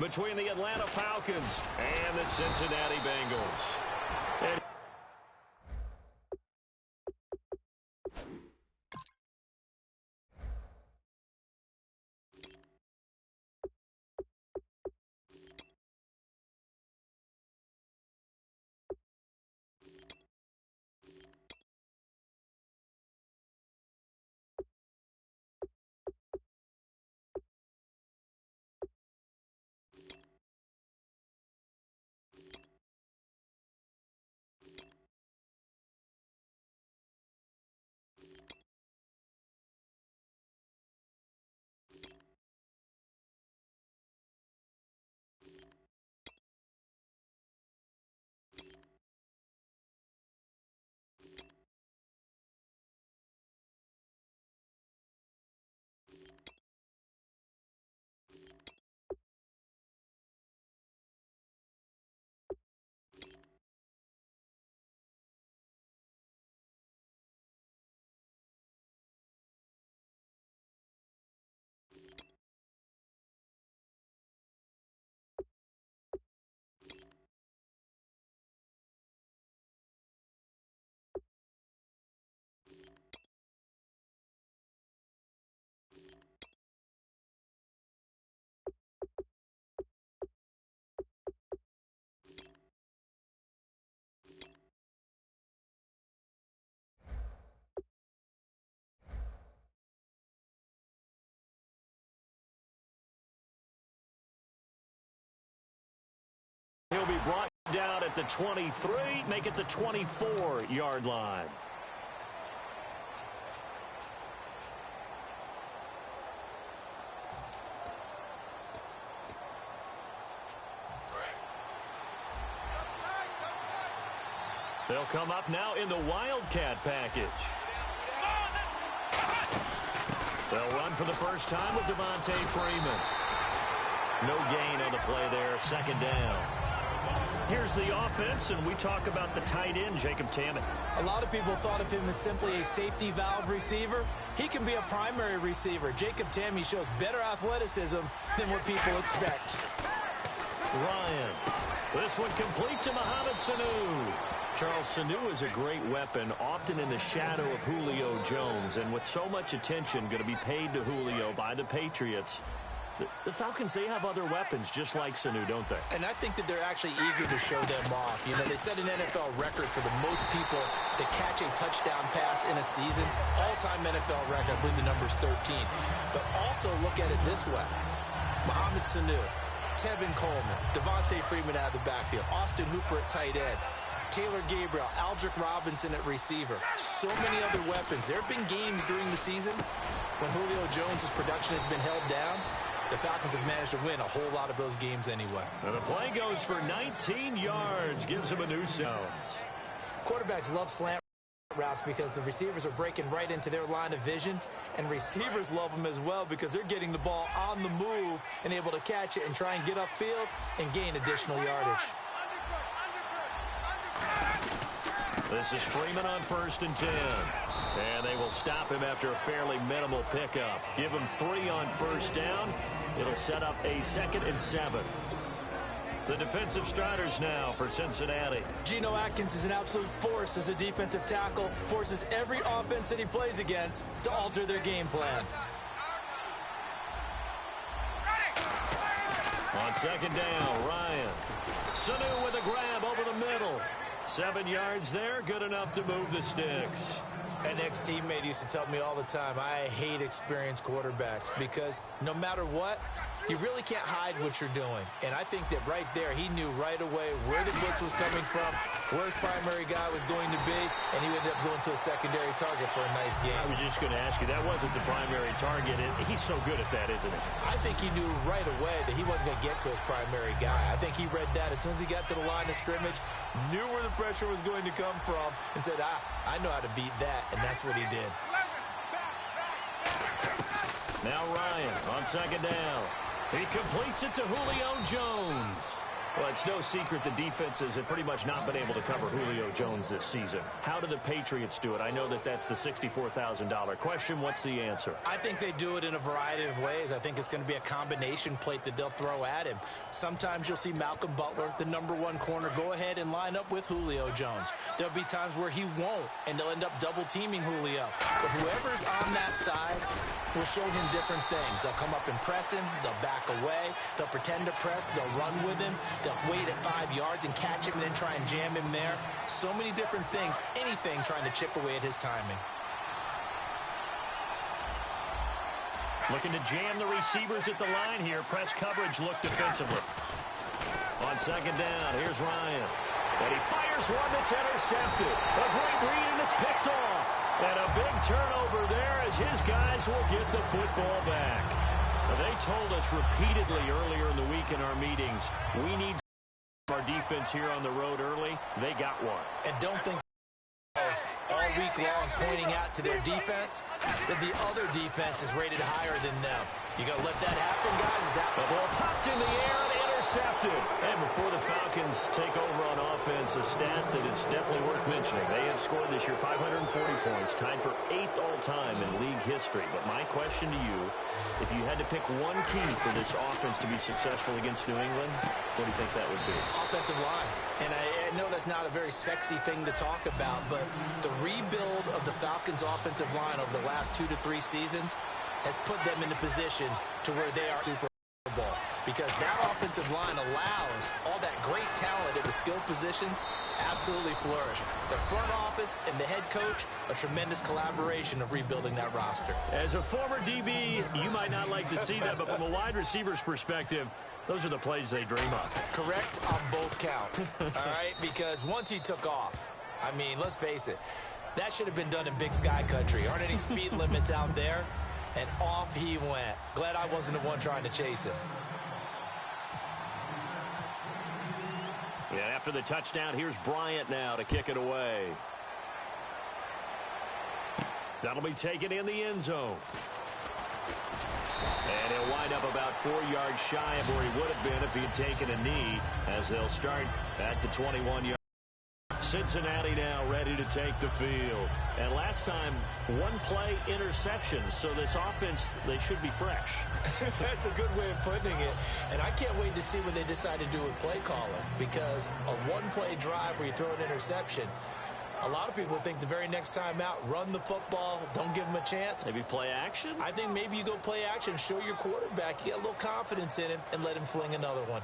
between the Atlanta Falcons and the Cincinnati Bengals. And he'll be brought down at the 23, make it the 24-yard line. They'll come up now in the Wildcat package. They'll run for the first time with Devontae Freeman. No gain on the play there, second down. Here's the offense, and we talk about the tight end, Jacob Tammett. A lot of people thought of him as simply a safety valve receiver. He can be a primary receiver. Jacob Tammett shows better athleticism than what people expect. Ryan. This one complete to Mohamed Sanu. Charles, Sanu is a great weapon, often in the shadow of Julio Jones, and with so much attention going to be paid to Julio by the Patriots, the Falcons, they have other weapons just like Sanu, don't they? And I think that they're actually eager to show them off. You know, they set an NFL record for the most people to catch a touchdown pass in a season. All-time NFL record, I believe the number's 13. But also look at it this way. Mohamed Sanu, Tevin Coleman, Devontae Freeman out of the backfield, Austin Hooper at tight end, Taylor Gabriel, Aldrick Robinson at receiver. So many other weapons. There have been games during the season when Julio Jones' production has been held down. The Falcons have managed to win a whole lot of those games anyway. And the play goes for 19 yards, gives him a new sounds. Quarterbacks love slant routes because the receivers are breaking right into their line of vision, and receivers love them as well because they're getting the ball on the move and able to catch it and try and get upfield and gain additional yardage. This is Freeman on 1st and 10. And they will stop him after a fairly minimal pickup. Give him 3 on 1st down. It'll set up a 2nd and 7. The defensive starters now for Cincinnati. Geno Atkins is an absolute force as a defensive tackle. Forces every offense that he plays against to alter their game plan. On 2nd down, Ryan. Sanu with a grab over the middle. 7 yards there, good enough to move the sticks. An ex-teammate used to tell me all the time, I hate experienced quarterbacks because no matter what, you really can't hide what you're doing. And I think that right there, he knew right away where the blitz was coming from, where his primary guy was going to be, and he ended up going to a secondary target for a nice game. I was just going to ask you, that wasn't the primary target. He's so good at that, isn't he? I think he knew right away that he wasn't going to get to his primary guy. I think he read that as soon as he got to the line of scrimmage, knew where the pressure was going to come from, and said, I know how to beat that, and that's what he did. Now Ryan on 2nd down. He completes it to Julio Jones. Well, it's no secret the defenses have pretty much not been able to cover Julio Jones this season. How do the Patriots do it? I know that that's the $64,000 question. What's the answer? I think they do it in a variety of ways. I think it's going to be a combination plate that they'll throw at him. Sometimes you'll see Malcolm Butler, the #1 corner, go ahead and line up with Julio Jones. There'll be times where he won't, and they'll end up double-teaming Julio. But whoever's on that side will show him different things. They'll come up and press him. They'll back away. They'll pretend to press. They'll run with him. They'll wait at 5 yards and catch him and then try and jam him there. So many different things. Anything trying to chip away at his timing. Looking to jam the receivers at the line here. Press coverage look defensively. On second down, here's Ryan. And he fires one that's intercepted. A great read, and it's picked off. And a big turnover there as his guys will get the football back. They told us repeatedly earlier in the week in our meetings, we need our defense here on the road early. They got one. And don't think all week long pointing out to their defense that the other defense is rated higher than them. You going to let that happen, guys? The ball popped in the air and intercepted. And before the Falcons take over on offense, a stat that is definitely worth mentioning. They have scored this year 540 points, tied for 8th all-time in league history. But my question to you, if you had to pick one key for this offense to be successful against New England, what do you think that would be? Offensive line. And I know that's not a very sexy thing to talk about, but the rebuild of the Falcons' offensive line over the last 2 to 3 seasons has put them in a position to where they are Super Bowl. Because that offensive line allows all that great talent at the skill positions absolutely flourish. The front office and the head coach, a tremendous collaboration of rebuilding that roster. As a former DB, you might not like to see that, but from a wide receiver's perspective, those are the plays they dream of. Correct on both counts, all right? Because once he took off, I mean, let's face it, that should have been done in Big Sky Country. Aren't any speed limits out there? And off he went. Glad I wasn't the one trying to chase him. Yeah, after the touchdown, here's Bryant now to kick it away. That'll be taken in the end zone. And he'll wind up about 4 yards shy of where he would have been if he'd taken a knee, as they'll start at the 21-yard. Cincinnati now ready to take the field. And last time, one play interceptions. So this offense, they should be fresh. That's a good way of putting it. And I can't wait to see what they decide to do with play calling. Because a one-play drive where you throw an interception, a lot of people think the very next time out, run the football, don't give them a chance. Maybe play action? I think maybe you go play action, show your quarterback, you get a little confidence in him, and let him fling another one.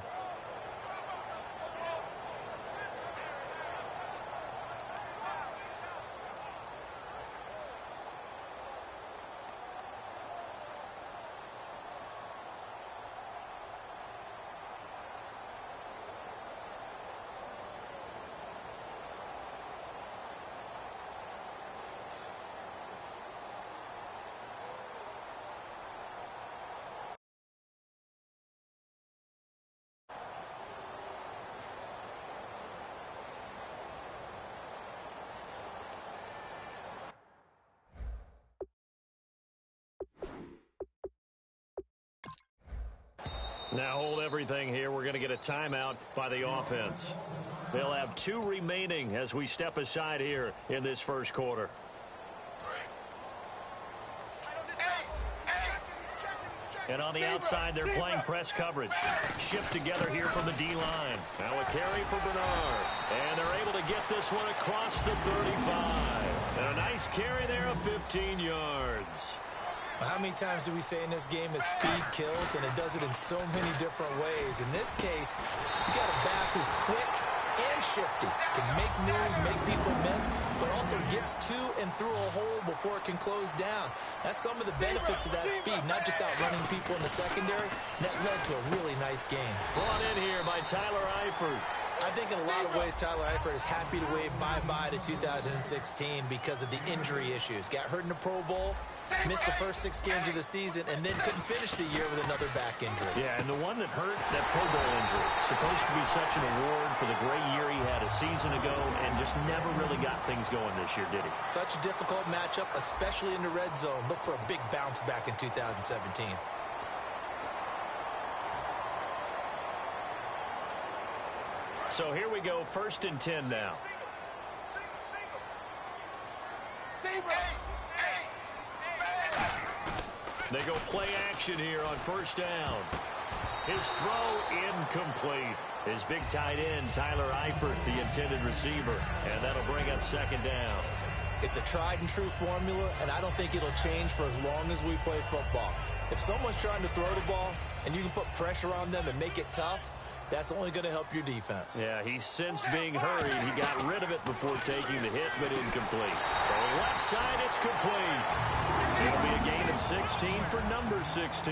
Now hold everything here. We're going to get a timeout by the offense. They'll have 2 remaining as we step aside here in this first quarter. And on the outside, they're playing press coverage. Shift together here from the D-line. Now a carry for Bernard. And they're able to get this one across the 35. And a nice carry there of 15 yards. How many times do we say in this game that speed kills, and it does it in so many different ways? In this case, you got a back who's quick and shifty, can make moves, make people miss, but also gets to and through a hole before it can close down. That's some of the benefits of that speed, not just outrunning people in the secondary. That led to a really nice game. Brought in here by Tyler Eifert. I think in a lot of ways, Tyler Eifert is happy to wave bye-bye to 2016 because of the injury issues. Got hurt in the Pro Bowl, missed the first 6 games of the season, and then couldn't finish the year with another back injury. Yeah, and the one that hurt, that Pro Bowl injury, supposed to be such an award for the great year he had a season ago, and just never really got things going this year, did he? Such a difficult matchup, especially in the red zone. Look for a big bounce back in 2017. So here we go, 1st and 10 now. They go play action here on 1st down. His throw incomplete. His big tight end, Tyler Eifert, the intended receiver. And that'll bring up 2nd down. It's a tried-and-true formula, and I don't think it'll change for as long as we play football. If someone's trying to throw the ball and you can put pressure on them and make it tough, that's only going to help your defense. Yeah, he's since being hurried. He got rid of it before taking the hit, but incomplete. So left side, it's complete. It'll be a gain of 16 for number 16.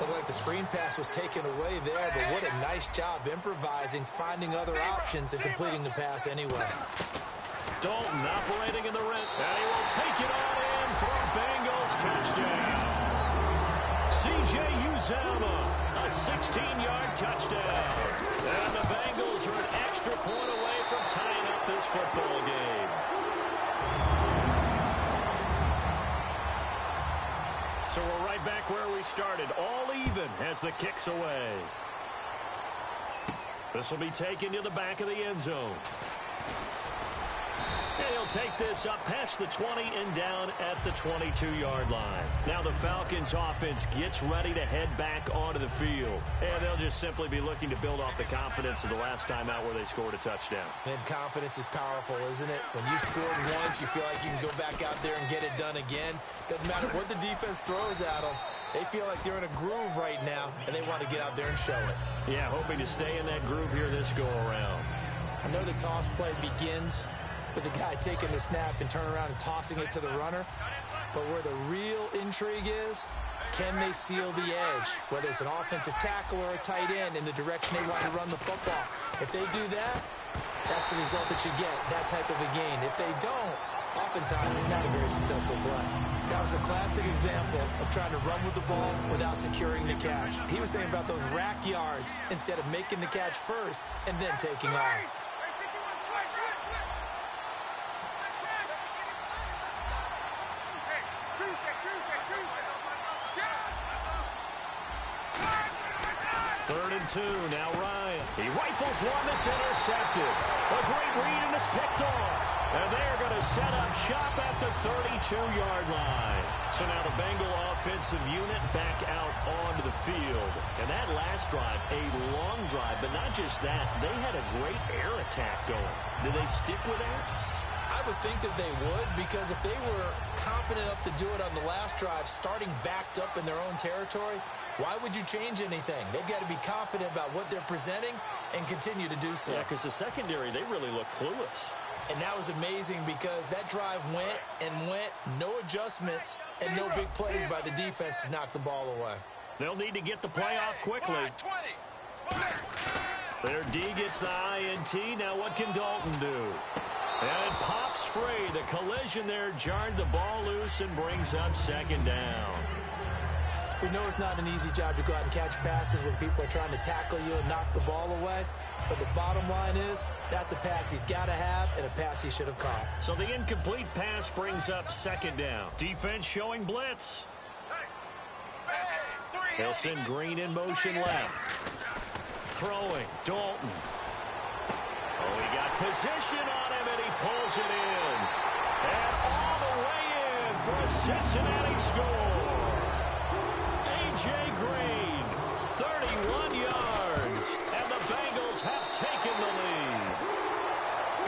Looked like the screen pass was taken away there, but what a nice job improvising, finding other options, and completing the pass anyway. Dalton operating in the red, and he will take it on in for a Bengals touchdown. C.J. Uzomah, a 16-yard touchdown. And the Bengals are an extra point away from tying up this football game. So we're right back where we started, all even as the kick's away. This will be taken to the back of the end zone. And he'll take this up past the 20 and down at the 22-yard line. Now the Falcons offense gets ready to head back onto the field. And they'll just simply be looking to build off the confidence of the last time out where they scored a touchdown. And confidence is powerful, isn't it? When you scored once, you feel like you can go back out there and get it done again. Doesn't matter what the defense throws at them. They feel like they're in a groove right now, and they want to get out there and show it. Yeah, hoping to stay in that groove here this go-around. I know the toss play begins with the guy taking the snap and turning around and tossing it to the runner. But where the real intrigue is, can they seal the edge? Whether it's an offensive tackle or a tight end in the direction they want to run the football. If they do that, that's the result that you get, that type of a gain. If they don't, oftentimes it's not a very successful play. That was a classic example of trying to run with the ball without securing the catch. He was thinking about those rack yards instead of making the catch first and then taking off. Third and 2, now Ryan. He rifles one that's intercepted. A great read, and it's picked off. And they're going to set up shop at the 32-yard line. So now the Bengal offensive unit back out onto the field. And that last drive, a long drive, but not just that. They had a great air attack going. Do they stick with that? I would think that they would, because if they were confident enough to do it on the last drive, starting backed up in their own territory, why would you change anything? They've got to be confident about what they're presenting and continue to do so. Yeah, because the secondary, they really look clueless. And that was amazing because that drive went and went, no adjustments, and no big plays by the defense to knock the ball away. They'll need to get the play off quickly. Their D gets the INT. Now what can Dalton do? And it pops free. The collision there jarred the ball loose and brings up 2nd down. We know it's not an easy job to go out and catch passes when people are trying to tackle you and knock the ball away. But the bottom line is, that's a pass he's got to have and a pass he should have caught. So the incomplete pass brings up 2nd down. Defense showing blitz. They'll send Green in motion left. Throwing, Dalton. Oh, he got position on him, and he pulls it in. And all the way in for a Cincinnati score. A.J. Green, 31 yards, and the Bengals have taken the lead.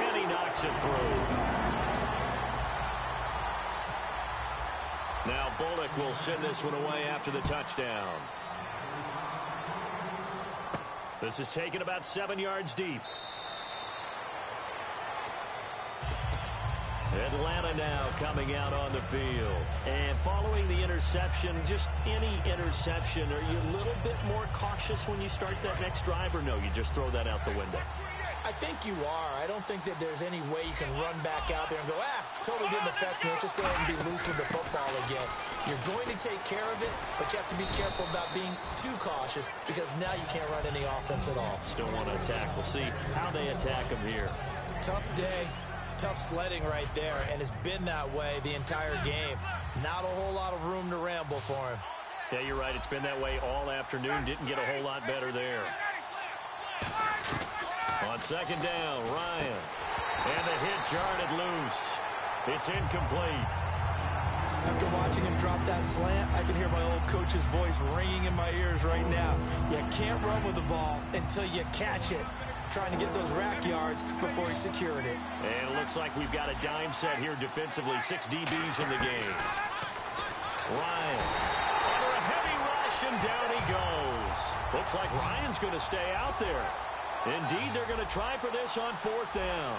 And he knocks it through. Now Bullock will send this one away after the touchdown. This is taken about 7 yards deep. Atlanta now coming out on the field. And following the interception, just any interception, are you a little bit more cautious when you start that next drive, or no, you just throw that out the window? I think you are. I don't think that there's any way you can run back out there and go, totally didn't affect me. Let's just go ahead and be loose with the football again. You're going to take care of it, but you have to be careful about being too cautious because now you can't run any offense at all. Still want to attack. We'll see how they attack him here. Tough day. Tough sledding right there, and it's been that way the entire game. Not a whole lot of room to ramble for him. Yeah, you're right. It's been that way all afternoon. Didn't get a whole lot better there. On second down, Ryan. And the hit jarred it loose. It's incomplete. After watching him drop that slant, I can hear my old coach's voice ringing in my ears right now. You can't run with the ball until you catch it. Trying to get those rack yards before he secured it. And it looks like we've got a dime set here defensively. 6 DBs in the game. Ryan under a heavy rush, and down he goes. Looks like Ryan's going to stay out there. Indeed, they're going to try for this on 4th down.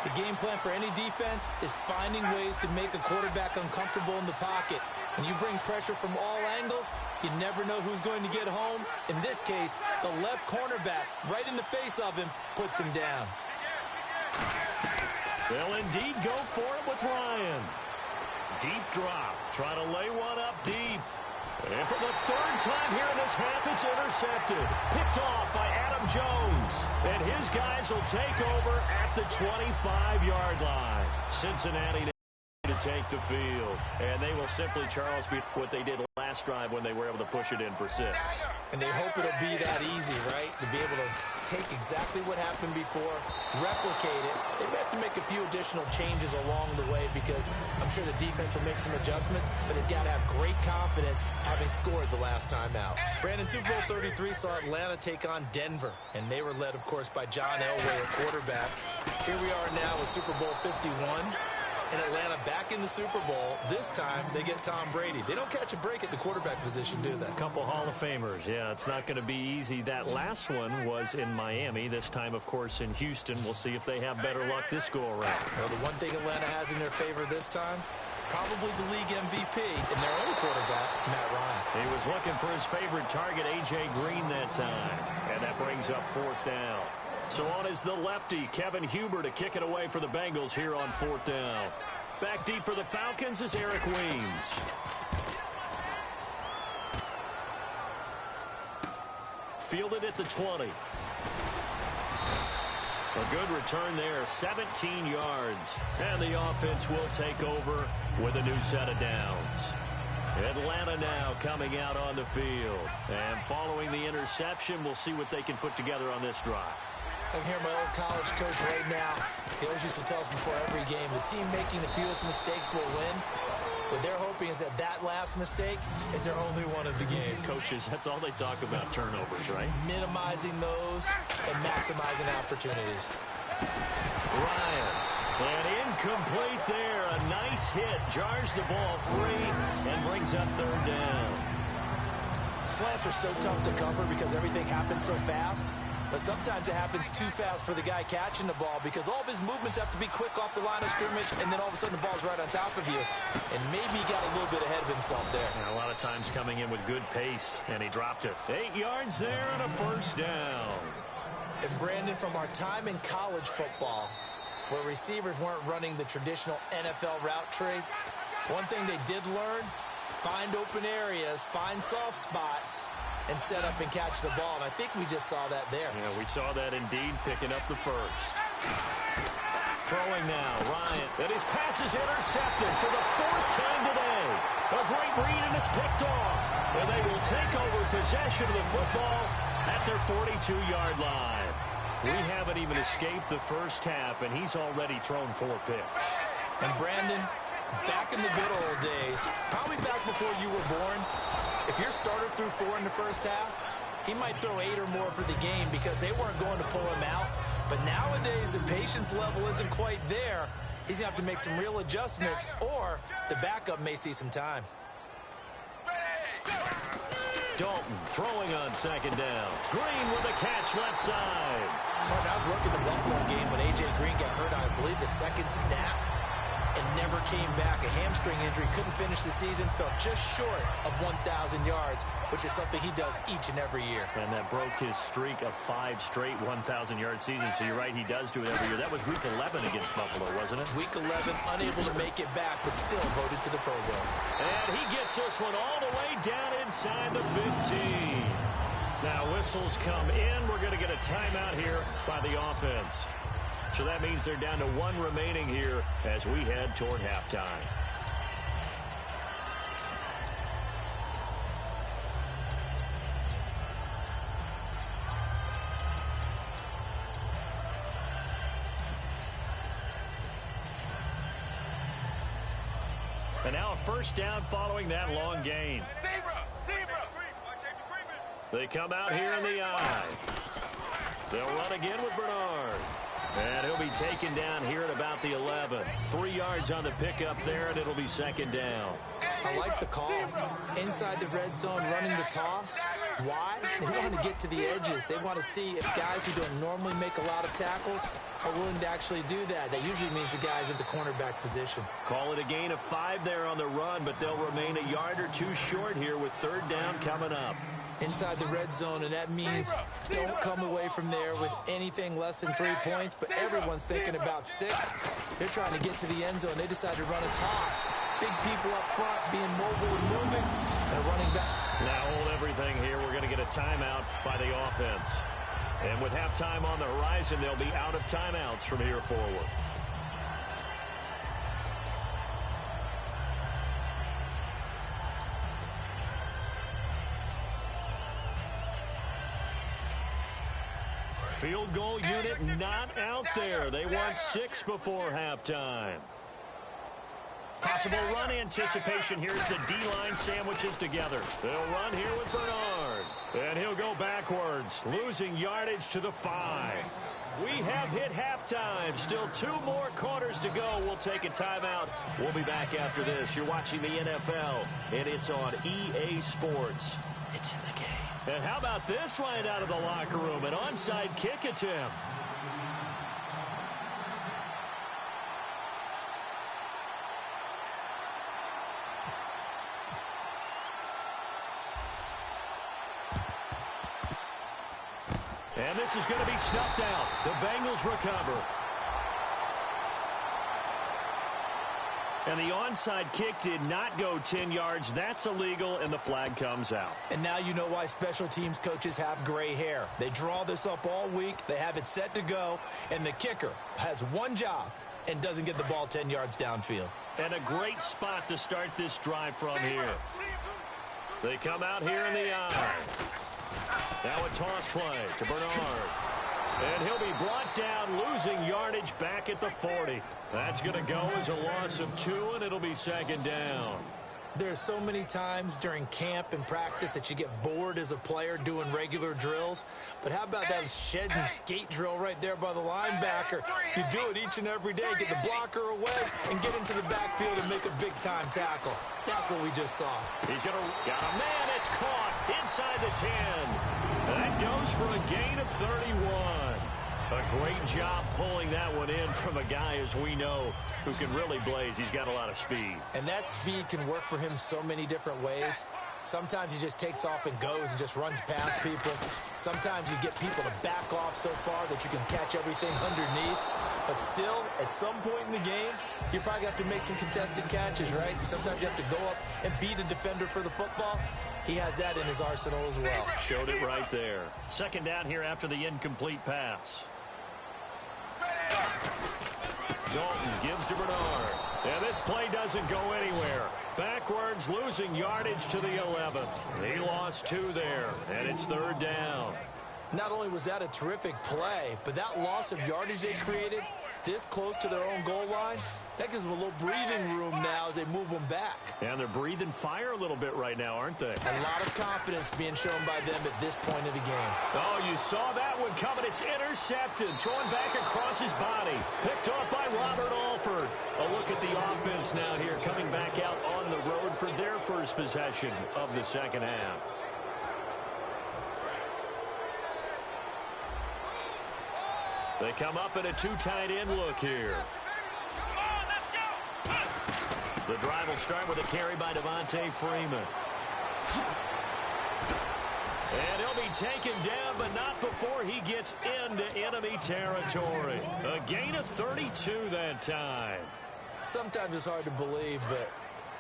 The game plan for any defense is finding ways to make a quarterback uncomfortable in the pocket. When you bring pressure from all angles, you never know who's going to get home. In this case, the left cornerback, right in the face of him, puts him down. They'll indeed go for it with Ryan. Deep drop. Trying to lay one up deep. And for the 3rd time here in this half, it's intercepted. Picked off by Adam Jones. And his guys will take over at the 25-yard line. Cincinnati to take the field. And they will simply, Charles, beat what they did last drive when they were able to push it in for 6. And they hope it'll be that easy, right? To be able to take exactly what happened before, replicate it. They may have to make a few additional changes along the way because I'm sure the defense will make some adjustments, but they've got to have great confidence having scored the last time out. Brandon, Super Bowl 33 saw Atlanta take on Denver, and they were led, of course, by John Elway at quarterback. Here we are now with Super Bowl 51. And Atlanta back in the Super Bowl. This time, they get Tom Brady. They don't catch a break at the quarterback position, do they? A couple Hall of Famers. Yeah, it's not going to be easy. That last one was in Miami. This time, of course, in Houston. We'll see if they have better luck this go-around. Well, the one thing Atlanta has in their favor this time, probably the league MVP and their own quarterback, Matt Ryan. He was looking for his favorite target, A.J. Green, that time. And that brings up 4th down. So on is the lefty, Kevin Huber, to kick it away for the Bengals here on 4th down. Back deep for the Falcons is Eric Weems. Fielded at the 20. A good return there, 17 yards. And the offense will take over with a new set of downs. Atlanta now coming out on the field. And following the interception, we'll see what they can put together on this drive. I can hear my old college coach right now. He always used to tell us before every game, the team making the fewest mistakes will win. What they're hoping is that that last mistake is their only one of the game. Coaches, that's all they talk about, turnovers, right? Minimizing those and maximizing opportunities. Ryan, and incomplete there. A nice hit, jars the ball free and brings up 3rd down. Slants are so tough to cover because everything happens so fast. But sometimes it happens too fast for the guy catching the ball because all of his movements have to be quick off the line of scrimmage, and then all of a sudden the ball's right on top of you. And maybe he got a little bit ahead of himself there. And a lot of times coming in with good pace, and he dropped it. 8 yards there and a 1st down. And Brandon, from our time in college football, where receivers weren't running the traditional NFL route tree, one thing they did learn, find open areas, find soft spots, and set up and catch the ball. And I think we just saw that there. Yeah, we saw that indeed, picking up the 1st. Throwing now, Ryan. And his pass is intercepted for the 4th time today. A great read, and it's picked off. And they will take over possession of the football at their 42-yard line. We haven't even escaped the first half, and he's already thrown 4 picks. And Brandon, back in the good old days, probably back before you were born, if your starter threw 4 in the first half, he might throw 8 or more for the game because they weren't going to pull him out. But nowadays, the patience level isn't quite there. He's going to have to make some real adjustments, or the backup may see some time. Dalton throwing on 2nd down. Green with a catch left side. Martin, I was working the Buffalo game when A.J. Green got hurt on, I believe, the 2nd snap. And never came back. A hamstring injury, couldn't finish the season, fell just short of 1,000 yards, which is something he does each and every year. And that broke his streak of 5 straight 1,000-yard seasons. So you're right, he does do it every year. That was week 11 against Buffalo, wasn't it? Week 11, unable to make it back, but still voted to the Pro Bowl. And he gets this one all the way down inside the 15. Now whistles come in. We're going to get a timeout here by the offense. So that means they're down to 1 remaining here as we head toward halftime. And now a first down following that long gain. They come out here in the eye. They'll run again with Bernard. And he'll be taken down here at about the 11. 3 yards on the pickup there, and it'll be second down. I like the call. Inside the red zone, running the toss. Why? They want to get to the edges. They want to see if guys who don't normally make a lot of tackles are willing to actually do that. That usually means the guys at the cornerback position. Call it a gain of 5 there on the run, but they'll remain a yard or 2 short here with third down coming up. Inside the red zone, and that means don't come away from there with anything less than 3 points, but everyone's thinking about 6. They're trying to get to the end zone. They decide to run a toss. Big people up front being mobile and moving, and running back. Now hold everything here. We're going to get a timeout by the offense. And with halftime on the horizon, they'll be out of timeouts from here forward. Field goal unit not out there. They want 6 before halftime. Possible run anticipation here as the D-line sandwiches together. They'll run here with Bernard. And he'll go backwards, losing yardage to the 5. We have hit halftime. Still 2 more quarters to go. We'll take a timeout. We'll be back after this. You're watching the NFL, and it's on EA Sports. It's in the game. And how about this right out of the locker room? An onside kick attempt. And this is going to be snuffed out. The Bengals recover. And the onside kick did not go 10 yards. That's illegal, and the flag comes out. And now you know why special teams coaches have gray hair. They draw this up all week. They have it set to go, and the kicker has one job and doesn't get the ball 10 yards downfield. And a great spot to start this drive from here. They come out here in the eye. Now a toss play to Bernard. And he'll be brought down, losing yardage back at the 40. That's going to go as a loss of 2, and it'll be second down. There's so many times during camp and practice that you get bored as a player doing regular drills. But how about that shed and skate drill right there by the linebacker? You do it each and every day. Get the blocker away and get into the backfield and make a big-time tackle. That's what we just saw. He's got a man. It's caught inside the 10. That goes for a gain of 31. A great job pulling that one in from a guy, as we know, who can really blaze. He's got a lot of speed. And that speed can work for him so many different ways. Sometimes he just takes off and goes and just runs past people. Sometimes you get people to back off so far that you can catch everything underneath. But still, at some point in the game, you probably have to make some contested catches, right? Sometimes you have to go up and beat a defender for the football. He has that in his arsenal as well. Showed it right there. Second down here after the incomplete pass. Dalton gives to Bernard. And this play doesn't go anywhere. Backwards, losing yardage to the 11. He lost 2 there, and it's third down. Not only was that a terrific play, but that loss of yardage they created this close to their own goal line, that gives them a little breathing room now as they move them back. And they're breathing fire a little bit right now, aren't they? A lot of confidence being shown by them at this point of the game. Oh, you saw that one coming. It's intercepted. Thrown back across his body. Picked off by Robert Alford. A look at the offense now here, coming back out on the road for their first possession of the second half. They come up in a 2 tight end look here. The drive will start with a carry by Devontae Freeman. And he'll be taken down, but not before he gets into enemy territory. A gain of 32 that time. Sometimes it's hard to believe, but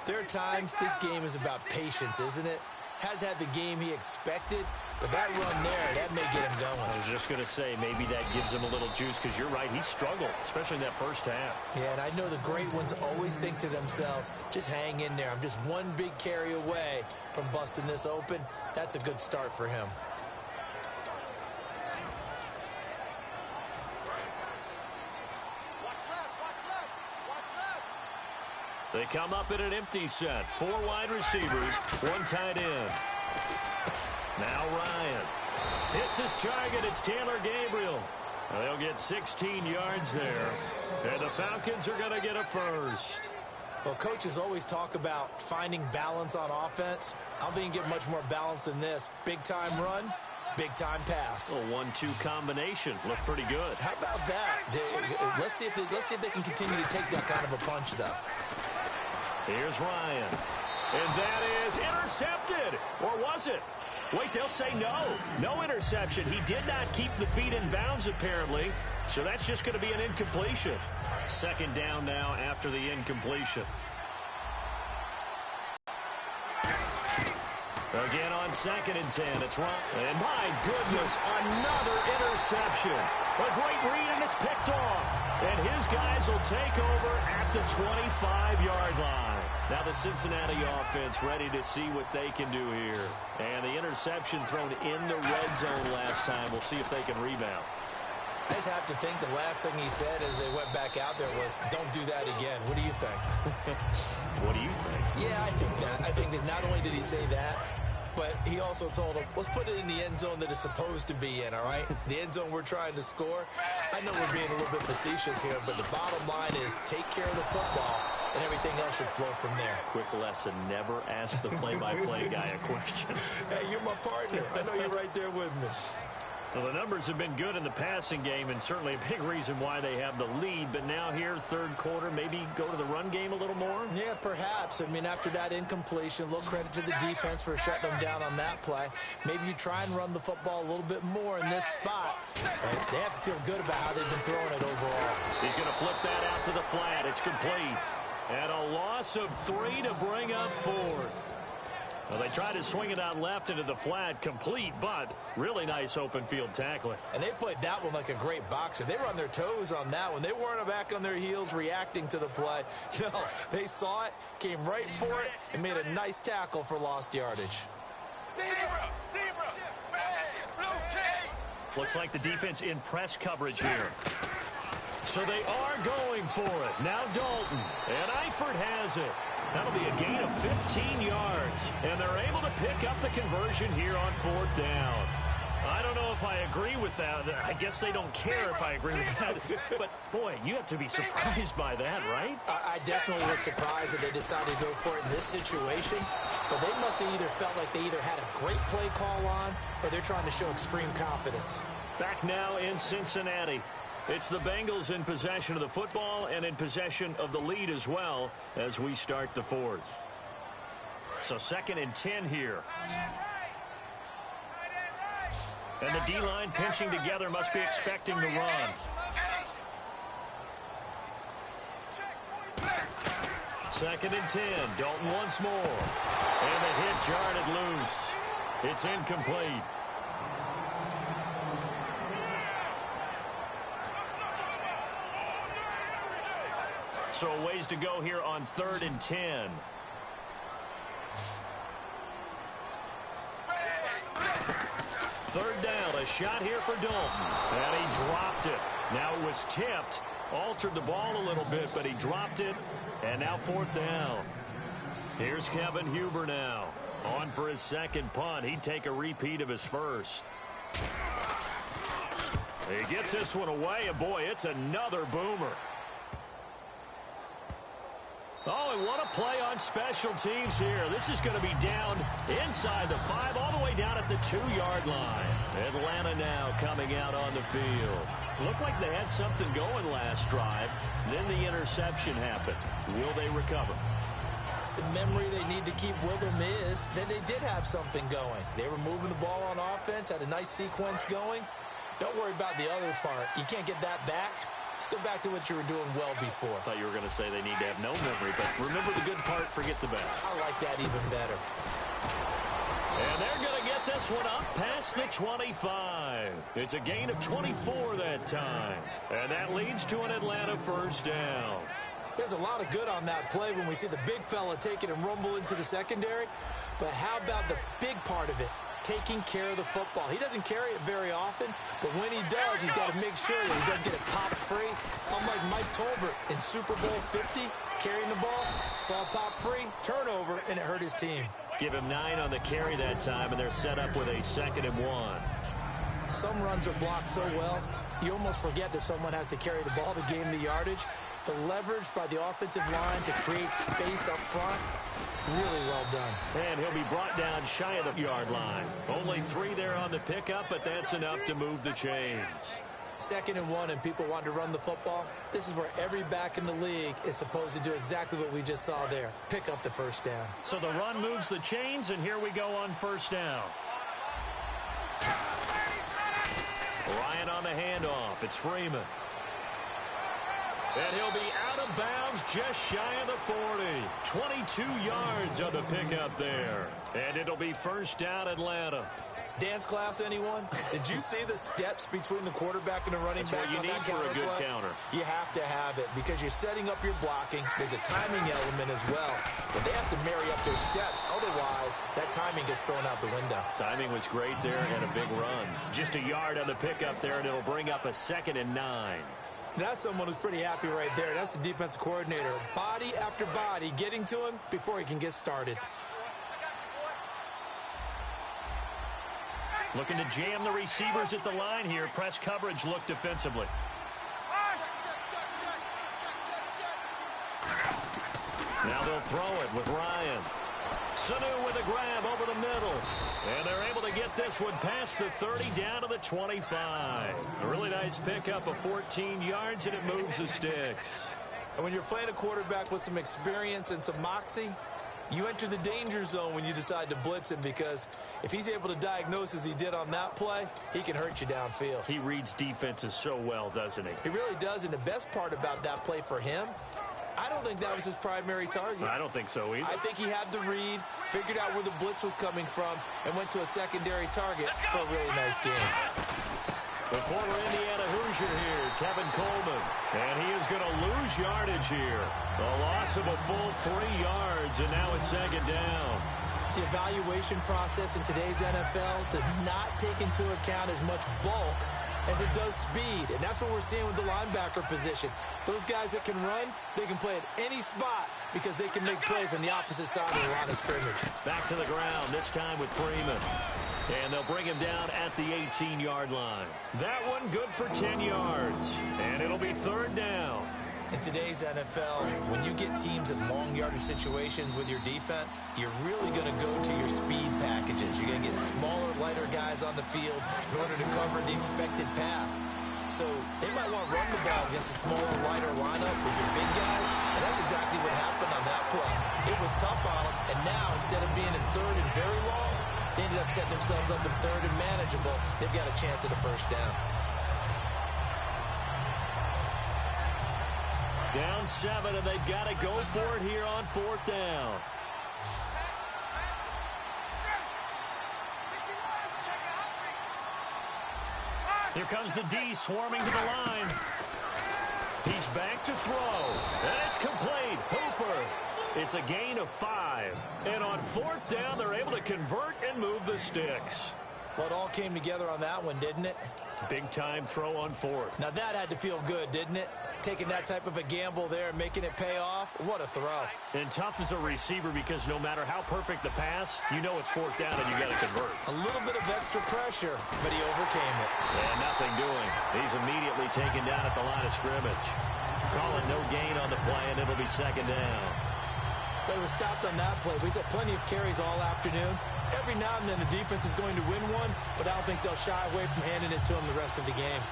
there are times this game is about patience, isn't it? Has had the game he expected, but that run there, that may get him going. I was just going to say, maybe that gives him a little juice, because you're right, he struggled, especially in that first half. Yeah, and I know the great ones always think to themselves, just hang in there. I'm just one big carry away from busting this open. That's a good start for him. They come up in an empty set. 4 wide receivers, 1 tight end. Now Ryan hits his target. It's Taylor Gabriel. They'll get 16 yards there. And the Falcons are going to get a first. Well, coaches always talk about finding balance on offense. I don't think you can get much more balance than this. Big-time run, big-time pass. A 1-2 combination. Look pretty good. How about that? Let's see if they can continue to take that kind of a punch, though. Here's Ryan. And that is intercepted. Or was it? Wait, they'll say no. No interception. He did not keep the feet in bounds, apparently. So that's just going to be an incompletion. Second down now after the incompletion. Again on 2nd and 10. It's Ryan. And my goodness, another interception. A great read, and it's picked off. And his guys will take over at the 25-yard line. Now the Cincinnati offense ready to see what they can do here. And the interception thrown in the red zone last time. We'll see if they can rebound. I just have to think the last thing he said as they went back out there was, don't do that again. What do you think? What do you think? Yeah, I think that. I think that not only did he say that, but he also told him, let's put it in the end zone that it's supposed to be in, all right? The end zone we're trying to score. I know we're being a little bit facetious here, but the bottom line is take care of the football, and everything else should flow from there. Quick lesson, never ask the play-by-play guy a question. Hey, you're my partner. I know you're right there with me. Well, the numbers have been good in the passing game, and certainly a big reason why they have the lead. But now here, third quarter, maybe go to the run game a little more? Yeah, perhaps. I mean, after that incompletion, a little credit to the defense for shutting them down on that play. Maybe you try and run the football a little bit more in this spot. And they have to feel good about how they've been throwing it overall. He's going to flip that out to the flat. It's complete. And a loss of 3 to bring up 4. Well, they tried to swing it out left into the flat, complete, but really nice open field tackling. And they played that one like a great boxer. They were on their toes on that one. They weren't back on their heels reacting to the play. No, they saw it, came right for it, and made a nice tackle for lost yardage. Zebra, red, blue team. Looks like the defense in press coverage here. So they are going for it. Now Dalton, and Eifert has it. That'll be a gain of 15 yards. And they're able to pick up the conversion here on 4th down. I don't know if I agree with that. I guess they don't care if I agree with that. But, boy, you have to be surprised by that, right? I definitely was surprised that they decided to go for it in this situation. But they must have either felt like they either had a great play call on or they're trying to show extreme confidence. Back now in Cincinnati. It's the Bengals in possession of the football and in possession of the lead as well as we start the 4th. So 2nd and 10 here. And the D-line pinching together must be expecting the run. 2nd and 10. Dalton once more. And the hit jarred it loose. It's incomplete. So a ways to go here on 3rd and 10. Third down, a shot here for Dalton. And he dropped it. Now it was tipped. Altered the ball a little bit, but he dropped it. And now 4th down. Here's Kevin Huber now. On for his 2nd punt. He'd take a repeat of his first. He gets this one away, and boy, it's another boomer. Oh, and what a play on special teams here. This is going to be down inside the 5, all the way down at the 2-yard line. Atlanta now coming out on the field. Looked like they had something going last drive. Then the interception happened. Will they recover? The memory they need to keep with them is that they did have something going. They were moving the ball on offense, had a nice sequence going. Don't worry about the other part. You can't get that back. Let's go back to what you were doing well before. I thought you were going to say they need to have no memory, but remember the good part, forget the bad. I like that even better. And they're going to get this one up past the 25. It's a gain of 24 that time. And that leads to an Atlanta first down. There's a lot of good on that play when we see the big fella take it and rumble into the secondary. But how about the big part of it? Taking care of the football. He doesn't carry it very often, but when he does, he's got to make sure that he doesn't get it popped free. Unlike Mike Tolbert in Super Bowl 50, carrying the ball popped free, turnover, and it hurt his team. Give him 9 on the carry that time, and they're set up with a 2nd and 1. Some runs are blocked so well, you almost forget that someone has to carry the ball to gain the yardage. The leverage by the offensive line to create space up front, really well done. And he'll be brought down shy of the yard line. Only 3 there on the pickup, but that's enough to move the chains. 2nd and 1, and people want to run the football. This is where every back in the league is supposed to do exactly what we just saw there. Pick up the first down. So the run moves the chains, and here we go on 1st down. Ryan on the handoff. It's Freeman. And he'll be out of bounds just shy of the 40. 22 yards on the pickup there. And it'll be 1st down, Atlanta. Dance class, anyone? Did you see the steps between the quarterback and the running back? That's what you need for a good counter. You have to have it because you're setting up your blocking. There's a timing element as well. But they have to marry up their steps. Otherwise, that timing gets thrown out the window. Timing was great there and a big run. Just a yard on the pickup there, and it'll bring up a 2nd and 9. That's someone who's pretty happy right there. That's the defensive coordinator. Body after body getting to him before he can get started. Looking to jam the receivers at the line here. Press coverage look defensively. Now they'll throw it with Ryan. Sanu with a grab over the middle. And they're able to get this one past the 30 down to the 25. A really nice pickup of 14 yards, and it moves the sticks. And when you're playing a quarterback with some experience and some moxie, you enter the danger zone when you decide to blitz him, because if he's able to diagnose as he did on that play, he can hurt you downfield. He reads defenses so well, doesn't he? He really does, and the best part about that play for him, I don't think that was his primary target. I don't think so either. I think he had the read, figured out where the blitz was coming from, and went to a secondary target for a really nice game. The former Indiana Hoosier here, Tevin Coleman. And he is going to lose yardage here. A loss of a full 3 yards, and now it's 2nd down. The evaluation process in today's NFL does not take into account as much bulk as it does speed, and that's what we're seeing with the linebacker position. Those guys that can run, they can play at any spot because they can make plays on the opposite side of the line of scrimmage. Back to the ground, this time with Freeman. And they'll bring him down at the 18-yard line. That one good for 10 yards, and it'll be 3rd down. In today's NFL, when you get teams in long yardage situations with your defense, you're really going to go to your speed packages. You're going to get smaller, lighter guys on the field in order to cover the expected pass. So they might want to run the ball against a smaller, lighter lineup with your big guys, and that's exactly what happened on that play. It was tough on them, and now instead of being in 3rd and very long, they ended up setting themselves up in 3rd and manageable. They've got a chance at a 1st down. Down 7, and they've got to go for it here on 4th down. Here comes the D swarming to the line. He's back to throw, and it's complete. Hooper. It's a gain of 5. And on 4th down, they're able to convert and move the sticks. Well, it all came together on that one, didn't it? Big-time throw on 4th. Now, that had to feel good, didn't it? Taking that type of a gamble there and making it pay off. What a throw. And tough as a receiver because no matter how perfect the pass, you know it's 4th down and you got to convert. A little bit of extra pressure, but he overcame it. And nothing doing. He's immediately taken down at the line of scrimmage. Calling no gain on the play, and it'll be 2nd down. But it was stopped on that play. He's had plenty of carries all afternoon. Every now and then the defense is going to win one, but I don't think they'll shy away from handing it to him the rest of the game.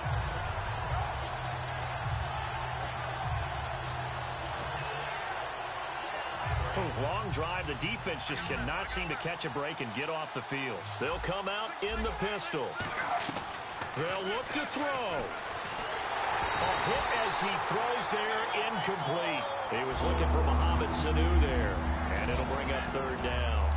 Long drive. The defense just cannot seem to catch a break and get off the field. They'll come out in the pistol. They'll look to throw. A hit as he throws there, incomplete. He was looking for Mohamed Sanu there, and it'll bring up 3rd down.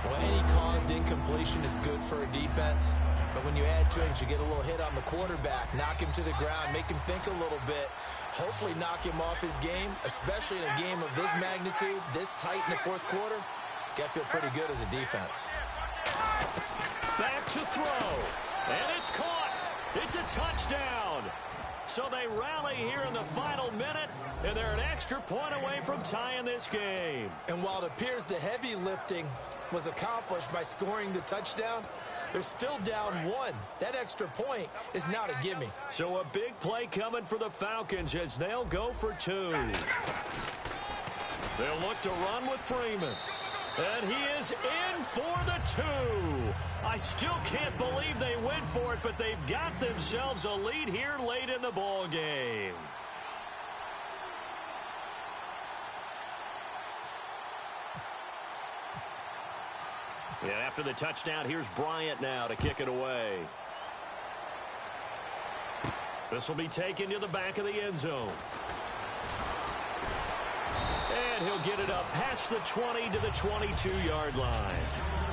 Well, any caused incompletion is good for a defense, but when you add to it, you get a little hit on the quarterback, knock him to the ground, make him think a little bit, hopefully knock him off his game, especially in a game of this magnitude, this tight in the 4th quarter. Got to feel pretty good as a defense. Back to throw, and it's caught. It's a touchdown. So they rally here in the final minute, and they're an extra point away from tying this game. And while it appears the heavy lifting was accomplished by scoring the touchdown, they're still down 1. That extra point is not a gimme. So a big play coming for the Falcons as they'll go for 2. They'll look to run with Freeman. And he is in for the 2. I still can't believe they went for it, but they've got themselves a lead here late in the ball game. And after the touchdown, here's Bryant now to kick it away. This will be taken to the back of the end zone. And he'll get it up past the 20 to the 22-yard line.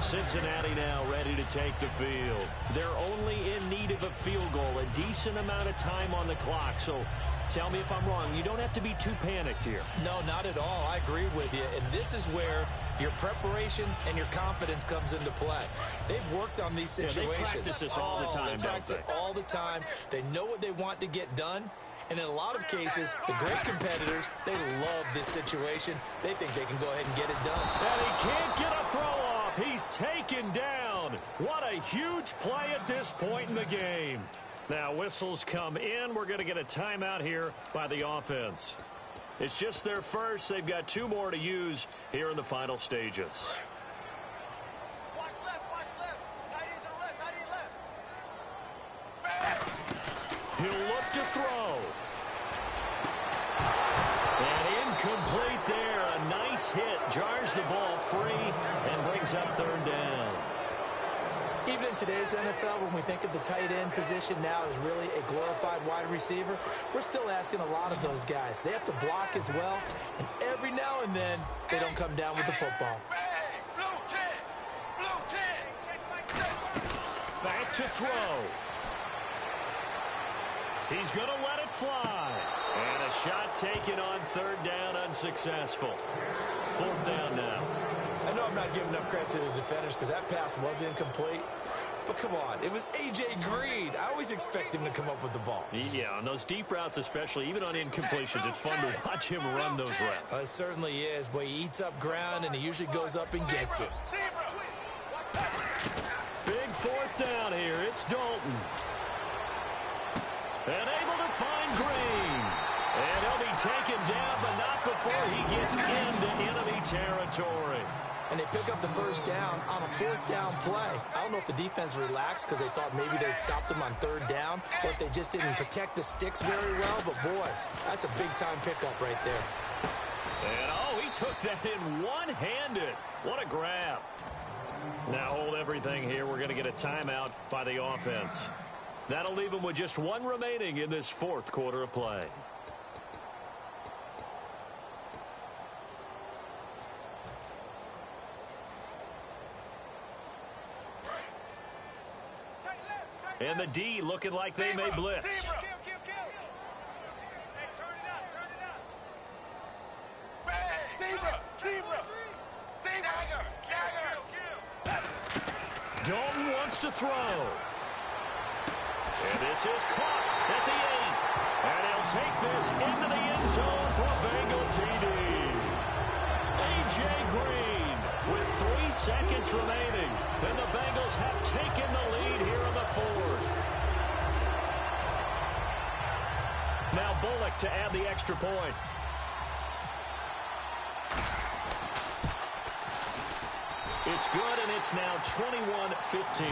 Cincinnati now ready to take the field. They're only in need of a field goal, a decent amount of time on the clock. So tell me if I'm wrong. You don't have to be too panicked here. No, not at all. I agree with you. And this is where your preparation and your confidence comes into play. They've worked on these situations. Yeah, they practice this all the time, they practice it all the time. They know what they want to get done. And in a lot of cases, the great competitors, they love this situation. They think they can go ahead and get it done. And he can't get a throw off. He's taken down. What a huge play at this point in the game. Now whistles come in. We're going to get a timeout here by the offense. It's just their first. They've got 2 more to use here in the final stages. Watch left, watch left. Tight end to the left, tight end left. He'll look to throw. And incomplete there. A nice hit. Jars the ball free and brings up 3rd down. Even in today's NFL, when we think of the tight end position now as really a glorified wide receiver, we're still asking a lot of those guys. They have to block as well, and every now and then, they don't come down with the football. Blue 10, blue 10. Back to throw. He's going to let it fly. And a shot taken on 3rd down, unsuccessful. 4th down now. I know I'm not giving enough credit to the defenders because that pass was incomplete. But come on, it was A.J. Green. I always expect him to come up with the ball. Yeah, on those deep routes especially, even on incompletions, it's fun to watch him run those routes. It certainly is. Boy, he eats up ground, and he usually goes up and gets it. Big 4th down here. It's Dalton. And able to find Green. And he'll be taken down, but not before he gets into enemy territory. And they pick up the 1st down on a 4th down play. I don't know if the defense relaxed because they thought maybe they'd stopped them on 3rd down, or if they just didn't protect the sticks very well. But, boy, that's a big-time pickup right there. And, oh, he took that in one-handed. What a grab. Now hold everything here. We're going to get a timeout by the offense. That'll leave them with just 1 remaining in this 4th quarter of play. And the D looking like they may blitz. Hey, turn it up. Zebra. Dalton wants to throw. And this is caught at the 8. And he'll take this into the end zone for a Bengal TD. A.J. Green with 3 seconds remaining. And the Bengals have taken the lead here in the 4th. Now Bullock to add the extra point. It's good, and it's now 21-15.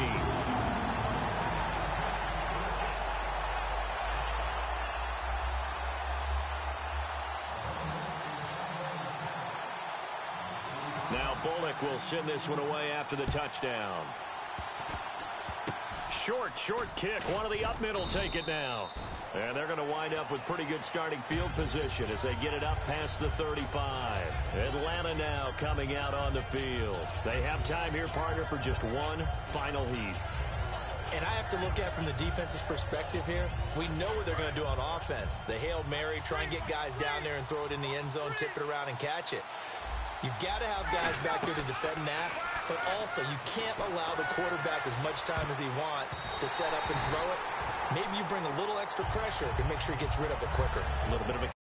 Now Bullock will send this one away after the touchdown. Short kick. One of the up middle take it now. And they're going to wind up with pretty good starting field position as they get it up past the 35. Atlanta now coming out on the field. They have time here, partner, for just 1 final heat. And I have to look at from the defense's perspective here. We know what they're going to do on offense. The Hail Mary, try and get guys down there and throw it in the end zone, tip it around and catch it. You've got to have guys back there to defend that, but also you can't allow the quarterback as much time as he wants to set up and throw it. Maybe you bring a little extra pressure to make sure he gets rid of it quicker. A little bit of a